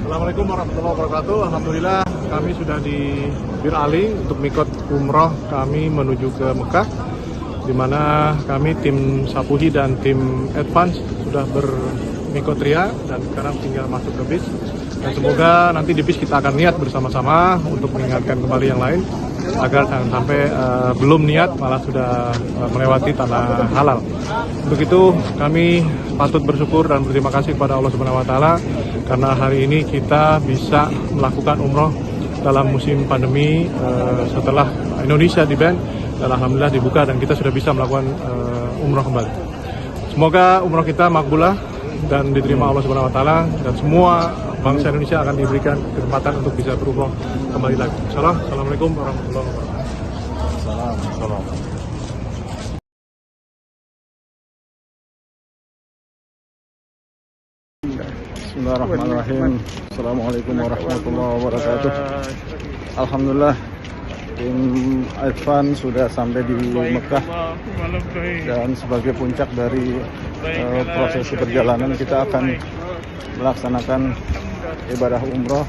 Assalamualaikum warahmatullahi wabarakatuh. Alhamdulillah kami sudah di Bir Ali untuk mikot umroh kami menuju ke Mekah, di mana kami tim Sapuhi dan tim Advance sudah bermikot ria dan sekarang tinggal masuk ke bis. Dan semoga nanti di bis kita akan niat bersama-sama untuk mengingatkan kembali yang lain agar jangan sampai belum niat malah sudah melewati tanah halal. Untuk itu kami patut bersyukur dan berterima kasih kepada Allah Subhanahu wa taala karena hari ini kita bisa melakukan umroh dalam musim pandemi setelah Indonesia di-ban dan alhamdulillah dibuka dan kita sudah bisa melakukan umroh kembali. Semoga umroh kita makbulah dan diterima Allah Subhanahu wa taala dan semua bangsa Indonesia akan diberikan kesempatan untuk bisa berumroh kembali lagi. Assalamualaikum warahmatullahi wabarakatuh. Salam. Bismillahirrahmanirrahim. Assalamualaikum warahmatullahi wabarakatuh. Alhamdulillah tim Advan sudah sampai di Mekah dan sebagai puncak dari proses perjalanan kita akan melaksanakan ibadah umroh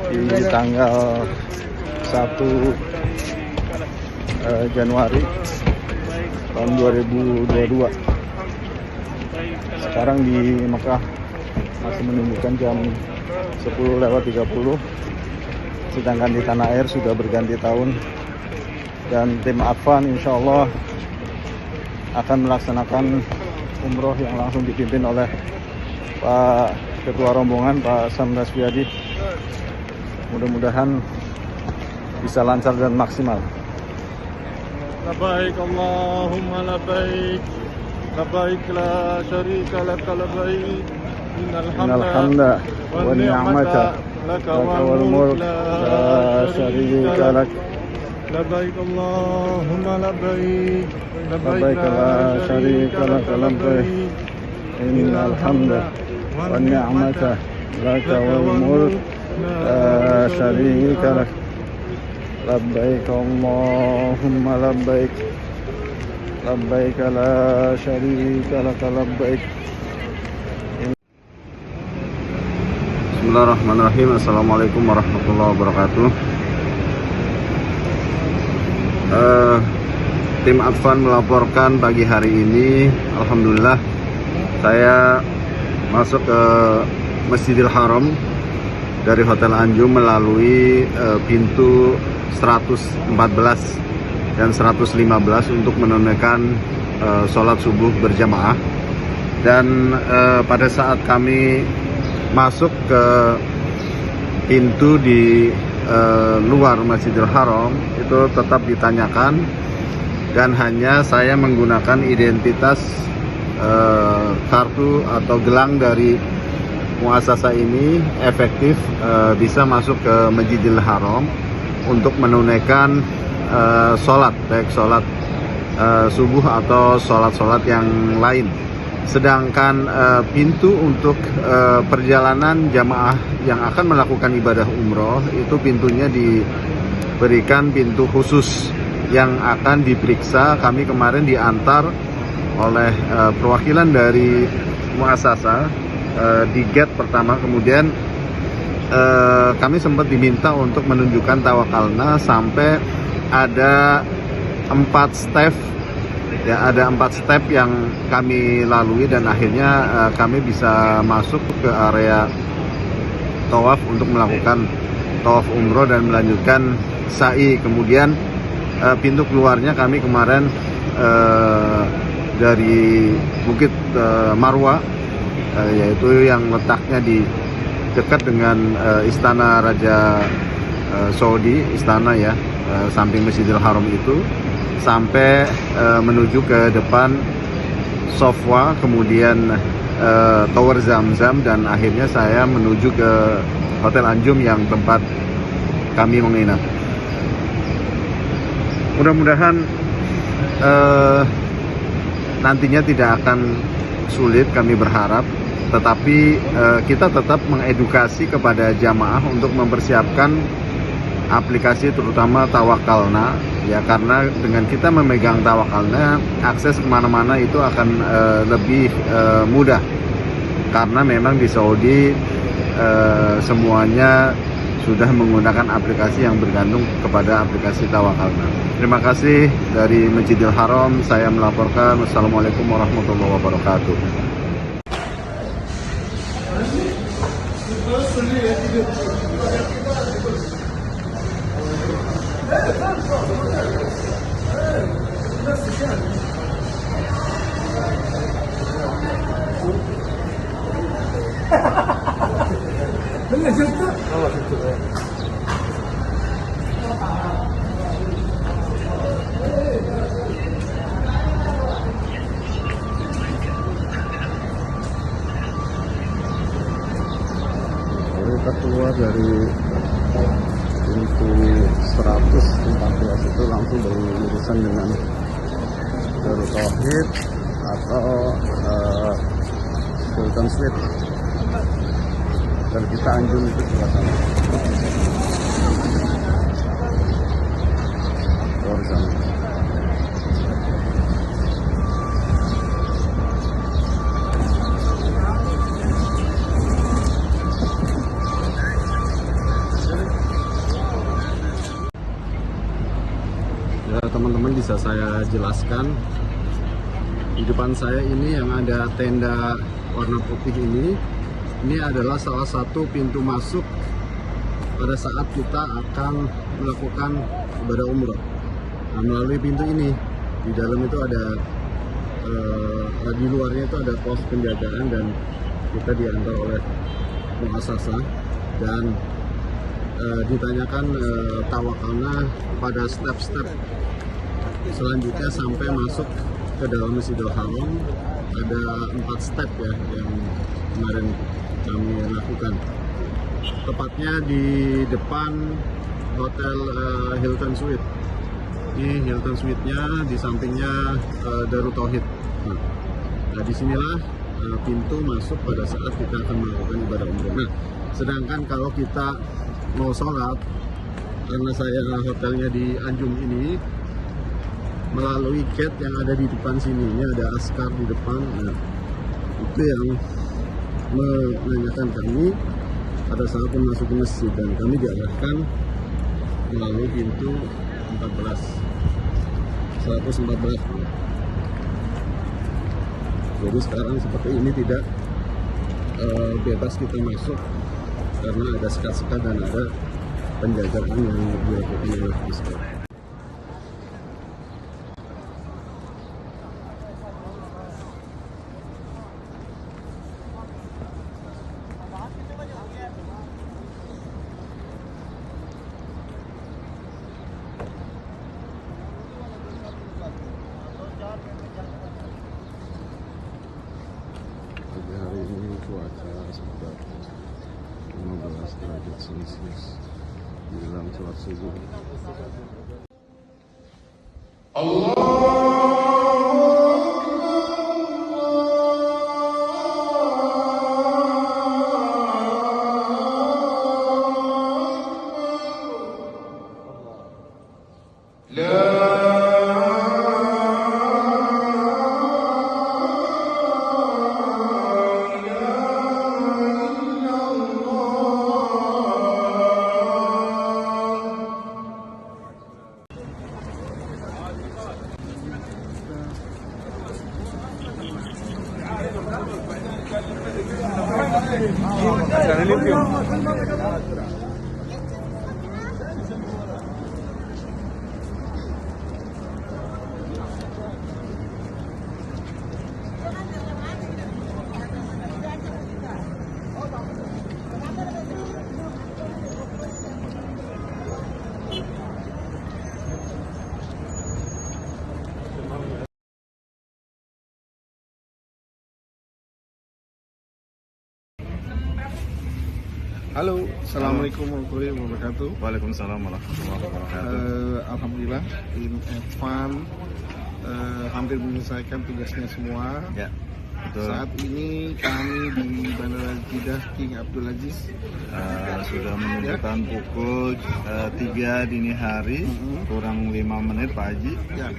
di tanggal 1 Januari tahun 2022. Sekarang di Mekah masih menunjukkan jam 10:30, sedangkan di tanah air sudah berganti tahun. Dan tim Advan insya Allah akan melaksanakan umroh yang langsung dipimpin oleh Pak Ketua Rombongan, Pak Sam Rasviadi. Mudah-mudahan bisa lancar dan maksimal. Labbaik Allahumma labbaik, labbaik la syarika lak labbaik, innal hamda wan ni'mata laka wal mulk la syarika lak. Labbaik Allahumma labbaik, labbaik la syarika lak labbaik, innal hamda wan ni'mata laka wal mulk la syarika lak. Labbaik Allahumma labbaik, labbaik la syarika lak labbaik. Bismillahirrahmanirrahim. Assalamualaikum warahmatullahi wabarakatuh. Tim Advan melaporkan pagi hari ini, alhamdulillah saya masuk ke Masjidil Haram dari Hotel Anjum melalui pintu 114 dan 115 untuk menunaikan sholat subuh berjamaah. Dan pada saat kami masuk ke pintu di luar Masjidil Haram itu tetap ditanyakan dan hanya saya menggunakan identitas kartu atau gelang dari muasasa ini efektif bisa masuk ke Masjidil Haram untuk menunaikan sholat, baik sholat subuh atau sholat-sholat yang lain. Sedangkan pintu untuk perjalanan jamaah yang akan melakukan ibadah umroh itu pintunya diberikan pintu khusus yang akan diperiksa. Kami kemarin diantar oleh perwakilan dari muasasa di gate pertama, kemudian kami sempat diminta untuk menunjukkan tawakalna sampai ada 4 step. Ya, ada 4 step yang kami lalui dan akhirnya kami bisa masuk ke area tawaf untuk melakukan tawaf umroh dan melanjutkan sa'i. Kemudian pintu keluarnya kami kemarin dari Bukit Marwa, yaitu yang letaknya di dekat dengan Istana Raja Saudi, istana ya, samping Masjidil Haram itu, sampai menuju ke depan Sofwa, kemudian Tower Zamzam, dan akhirnya saya menuju ke Hotel Anjum yang tempat kami menginap. Mudah-mudahan nantinya tidak akan sulit, kami berharap, tetapi kita tetap mengedukasi kepada jamaah untuk mempersiapkan aplikasi terutama Tawakalna, ya, karena dengan kita memegang Tawakalna, akses kemana-mana itu akan lebih mudah, karena memang di Saudi semuanya sudah menggunakan aplikasi yang bergantung kepada aplikasi Tawakalna. Terima kasih dari Masjidil Haram, saya melaporkan. Wassalamualaikum warahmatullahi wabarakatuh. Kita keluar dari pintu 114 itu langsung berurusan dengan Darut Tauhid atau Sultan Suite, dan kita anjung itu sebelah sana. Keluar sana. Ya teman-teman, bisa saya jelaskan, di depan saya ini yang ada tenda warna putih ini adalah salah satu pintu masuk pada saat kita akan melakukan ibadah umroh. Nah, melalui pintu ini, di dalam itu ada di luarnya itu ada pos penjagaan, dan kita diantar oleh muassasah dan ditanyakan Tawakalna pada step-step selanjutnya sampai masuk ke dalam Masjidil Haram. Ada 4 step ya yang kemarin kami lakukan, tepatnya di depan Hotel Hilton Suite. Ini Hilton Suite-nya, di sampingnya Darut Tauhid. Nah, disinilah pintu masuk pada saat kita akan melakukan ibadah umroh. Nah, sedangkan kalau kita mau sholat, karena saya hotelnya di Anjung ini, melalui gate yang ada di depan sini, ini ada askar di depan. Nah, itu yang menanyakan kami pada saat memasuki masjid, dan kami diarahkan melalui pintu 114. Jadi sekarang seperti ini tidak bebas kita masuk karena ada sekat-sekat dan ada penjagaan yang dilakukan oleh askar. Hari ini cuaca sekitar 15 derajat Celcius menjelang sholat subuh. Halo, assalamualaikum warahmatullahi wabarakatuh. Waalaikumsalam warahmatullahi wabarakatuh. Alhamdulillah, tim Advan hampir menyelesaikan tugasnya semua. Ya, Betul. Saat ini kami di Bandara Jeddah King Abdulaziz. Sudah menunjukkan pukul 3 dini hari, kurang 5 menit Pak Haji. Ya,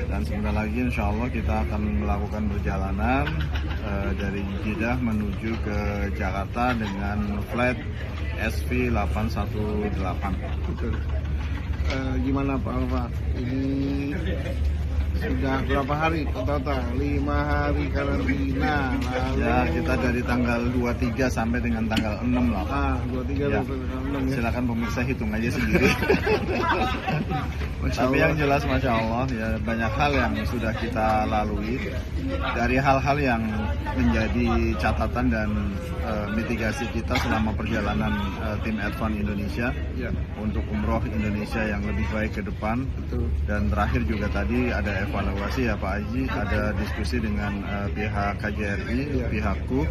Dan sebentar lagi insya Allah kita akan melakukan perjalanan dari Jeddah menuju ke Jakarta dengan flight SV818. betul. Gimana Pak Alfa? Ini sudah berapa hari total? 5 hari karantina. Lalu Ya, kita dari tanggal 23 sampai dengan tanggal 6 lah. 23 Ya. sampai 6 ya. Silakan pemirsa hitung aja sendiri. Masya Tapi Allah. yang jelas Masya Allah ya banyak hal yang sudah kita lalui. Dari hal-hal yang menjadi catatan dan mitigasi kita selama perjalanan tim Advan Indonesia Ya, untuk umroh Indonesia yang lebih baik ke depan. betul. Dan terakhir juga tadi ada evaluasi ya Pak Haji, ada diskusi dengan pihak KJRI, Ya. pihakku,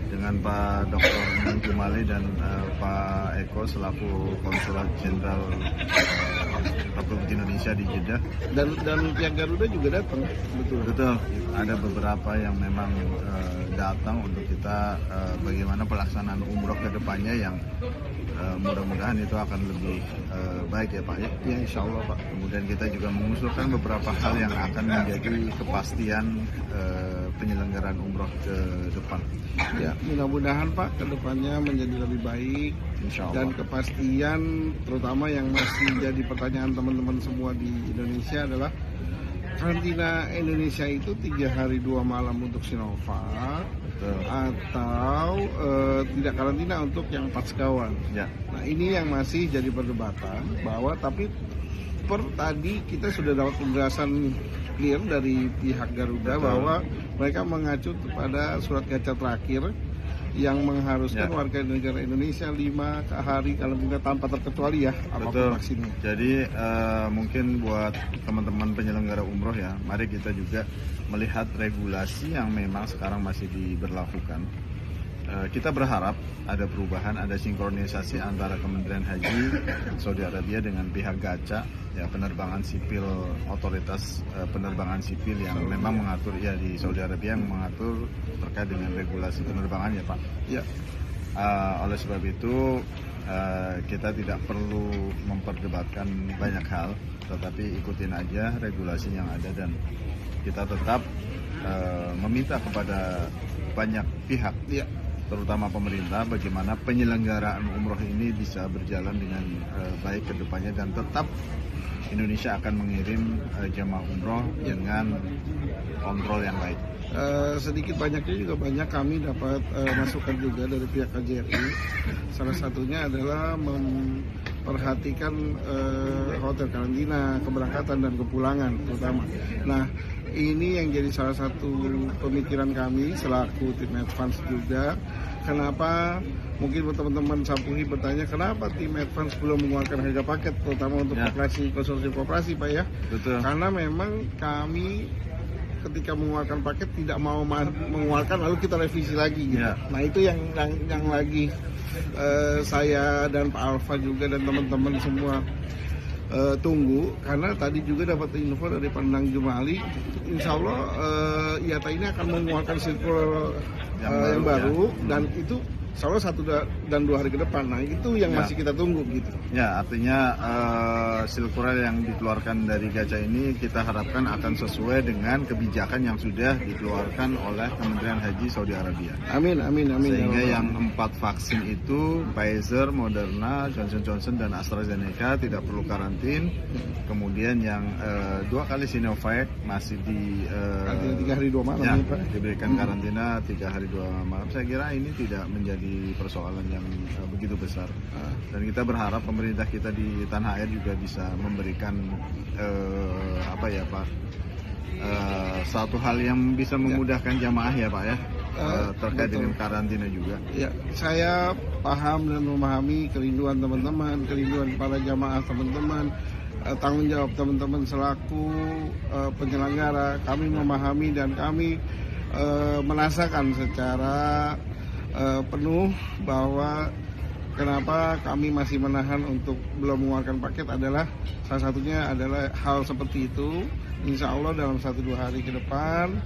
dengan Pak Dr. Iman Jumali dan Pak Eko selaku Konsulat Jenderal Republik Indonesia di Jeddah. Dan pihak Garuda juga datang, betul. Betul, ada beberapa yang memang datang untuk kita bagaimana pelaksanaan umroh ke depannya yang mudah-mudahan itu akan lebih baik ya Pak ya. Ya, insya Allah Pak. Kemudian kita juga mengusulkan beberapa hal yang akan menjadi kepastian penyelenggaraan umroh ke depan. Ya, mudah-mudahan Pak kedepannya menjadi lebih baik. Insya Allah. Dan kepastian terutama yang masih jadi pertanyaan teman-teman semua di Indonesia adalah karantina Indonesia itu 3 hari 2 malam untuk Sinovac Betul. atau tidak karantina untuk yang 4 sekawan. Ya, Nah, ini yang masih jadi perdebatan bahwa tapi tadi kita sudah dapat penjelasan clear dari pihak Garuda Betul. bahwa mereka mengacu kepada surat gaca terakhir yang mengharuskan Ya. warga negara Indonesia 5 hari karantina tanpa terkecuali ya betul. apapun vaksinnya. Jadi mungkin buat teman-teman penyelenggara umroh ya, mari kita juga melihat regulasi yang memang sekarang masih diberlakukan. Kita berharap ada perubahan, ada sinkronisasi antara Kementerian Haji Saudi Arabia dengan pihak GACA, ya penerbangan sipil, otoritas penerbangan sipil yang memang mengatur ya di Saudi Arabia yang mengatur terkait dengan regulasi penerbangan ya Pak. Ya, Oleh sebab itu kita tidak perlu memperdebatkan banyak hal, tetapi ikutin aja regulasi yang ada dan kita tetap meminta kepada banyak pihak, ya. terutama pemerintah, bagaimana penyelenggaraan umroh ini bisa berjalan dengan baik ke depannya dan tetap Indonesia akan mengirim jemaah umroh dengan kontrol yang baik. Sedikit banyaknya juga banyak kami dapat masukan juga dari pihak KJRI. Salah satunya adalah memperhatikan hotel karantina, keberangkatan dan kepulangan terutama. Nah, ini yang jadi salah satu pemikiran kami selaku tim Advance juga. Kenapa mungkin teman-teman Sapuhi bertanya kenapa tim Advance belum mengeluarkan harga paket terutama untuk Ya. konsorsium koperasi Pak ya? Betul. Karena memang kami ketika mengeluarkan paket tidak mau mengeluarkan lalu kita revisi lagi gitu. Ya. Nah itu yang lagi saya dan Pak Alfa juga dan teman-teman semua tunggu, karena tadi juga dapat info dari Pandang Jumali, insya Allah IATA ini akan mengeluarkan sirkular yang baru dan itu insya Allah 1 dan 2 hari ke depan. Nah itu yang masih kita tunggu gitu. Ya, artinya sirkular yang dikeluarkan dari GACA ini kita harapkan akan sesuai dengan kebijakan yang sudah dikeluarkan oleh Kementerian Haji Saudi Arabia. Amin, amin, amin. Sehingga Ya yang Allah. 4 vaksin itu Pfizer, Moderna, Johnson Johnson dan AstraZeneca tidak perlu karantin. Kemudian yang 2 kali Sinovac masih di Karantina 3 hari 2 malam ya, nih, Pak. diberikan karantina 3 hari 2 malam. Saya kira ini tidak menjadi persoalan yang begitu besar. Dan kita berharap pemerintah kita di tanah air juga bisa memberikan satu hal yang bisa memudahkan jamaah ya Pak ya, terkait betul. dengan karantina juga. Ya, saya paham dan memahami kerinduan teman-teman, kerinduan para jamaah teman-teman, tanggung jawab teman-teman selaku penyelenggara. Kami memahami dan kami merasakan secara penuh bahwa kenapa kami masih menahan untuk belum mengeluarkan paket adalah salah satunya adalah hal seperti itu. Insya Allah dalam 1-2 hari ke depan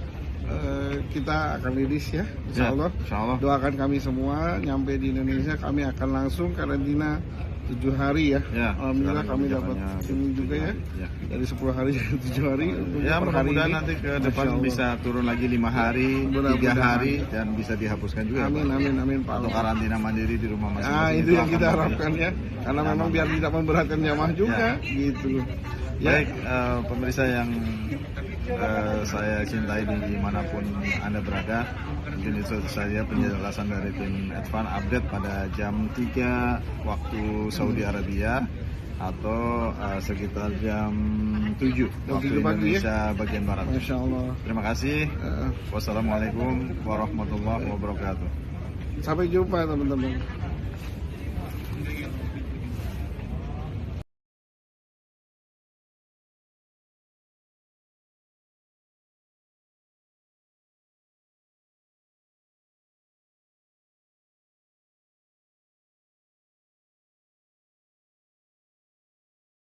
kita akan rilis ya, insya Allah. Insya Allah. Doakan kami semua, nyampe di Indonesia kami akan langsung karantina 7 hari ya. Ya, Alhamdulillah sekarang kami dapat kebijakannya ini juga 7 ya. hari, ya. Dari 10 hari jadi 7 hari. Untuk Ya, per hari mudah-mudahan ini. nanti ke Masya depan Allah. bisa turun lagi 5 hari, 3 Mudah-mudahan. hari, dan bisa dihapuskan juga. Amin, Pak. amin, amin Pak. Atau karantina mandiri di rumah Nah masing-masing. itu yang akan kita bagus. harapkan ya. Karena memang biar tidak memberatkan jamaah juga, gitu. Ya. Baik, pemirsa yang saya cintai dimanapun Anda berada, mungkin itu saja penjelasan dari tim Advan update pada jam 3 waktu Saudi Arabia atau sekitar jam 7 waktu 7 pagi ya. Indonesia bagian Barat. Masya Allah. Terima kasih. Wassalamualaikum warahmatullahi wabarakatuh. Sampai jumpa teman-teman.